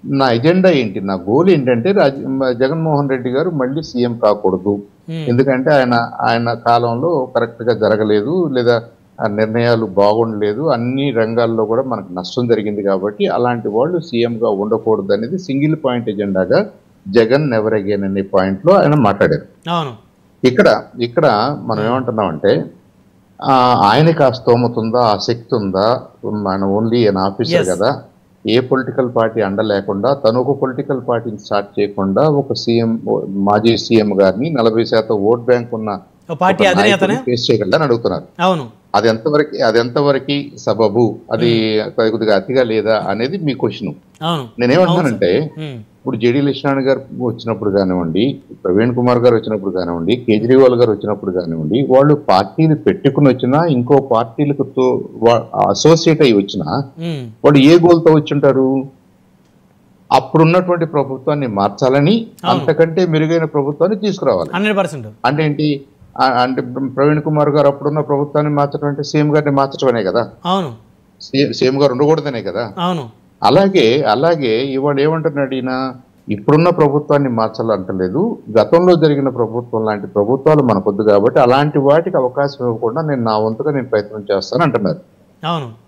నా ఎజెండా ఏంటి? నా గోల్ ఏంటంటే జగన్మోహన్ రెడ్డి గారు మళ్ళీ సీఎం కాకూడదు. హ్మ్. ఎందుకంటే ఆయన కాలంలో కరెక్ట్‌గా జరగలేదు. లేదా ఆ నిర్ణయాలు బాగుండలేదు. అన్ని రంగాల్లో కూడా మనకు నష్టం జరిగింది కాబట్టి అలాంటి వాళ్ళు సీఎంగా ఉండకూడదనేది సింగిల్ పాయింట్ ఎజెండాగా జగన్ నెవర్ అగైన్ అనే పాయింట్‌లో ఆయన మాట్లాడారు. అవును. ఇక్కడ ఇక్కడ మనం హ్మ్. ఏమంటున్నామంటే ఆయనకి ఆ స్తోమత ఉందా? ఆ శక్తి ఉందా? ఆయన ఓన్లీ ఎన్ ఆఫీసర్ యెస్. గదా! ఏ పొలిటికల్ పార్టీ అండ లేకుండా తను ఒక పొలిటికల్ పార్టీని స్టార్ట్ చేయకుండా ఒక మాజీ సీఎం గారిని 40% ఓట్ బ్యాంక్ ఉన్న ఓ ఒక పార్టీ అధినేతనే. నాయకుడిని ఫేస్ చేయగలడా అని అడుగుతున్నారు. అవును. అది ఎంతవరకి సబబు? అది హ్మ్. కొద్దిగా అతిగా లేదా అనేది మీ క్వెషను. అవును. అవును సార్. నేనేమంటున్నానంటే హ్మ్. ఇప్పుడు జేడీ లక్ష్మణ్ గారు వచ్చినప్పుడు గానివ్వండి, ప్రవీణ్ కుమార్ గారు వచ్చినప్పుడు గానివ్వండి, కేజ్రీవాల్ గారు వచ్చినప్పుడు గానివ్వండి, వాళ్ళు పార్టీలు పెట్టుకొనొచ్చినా, ఇంకో పార్టీలకు అసోసియేట్ అయ్యి వచ్చినా, హ్మ్. వాళ్ళు ఏ గోల్‌తో వచ్చుంటారు? అప్పుడున్నటువంటి ప్రభుత్వాన్ని మార్చాలని, అవును. అంతకంటే మెరుగైన ప్రభుత్వాన్ని తీసుకురావాలని. 100%. అంటే ఏంటి? అంటే ప్రవీణ్ కుమార్ గారు అప్పుడున్న ప్రభుత్వాన్ని మార్చడం అంటే సీఎం గారిని మార్చడమనే గదా! అవును. సీఎం గారు ఉండకూడదనే గదా! అవును. అలాగే ఇవాళ ఏమంటున్నాడు ఈయన, ఇప్పుడున్న ప్రభుత్వాన్ని మార్చాలంటలేదు. గతంలో జరిగిన ప్రభుత్వం లాంటి ప్రభుత్వాలు మనకొద్దు గాబట్టి, అలాంటి వాటికి అవకాశం ఇవ్వకుండా నేను నా వంతుగా ప్రయత్నం చేస్తానంటున్నారు. అవును.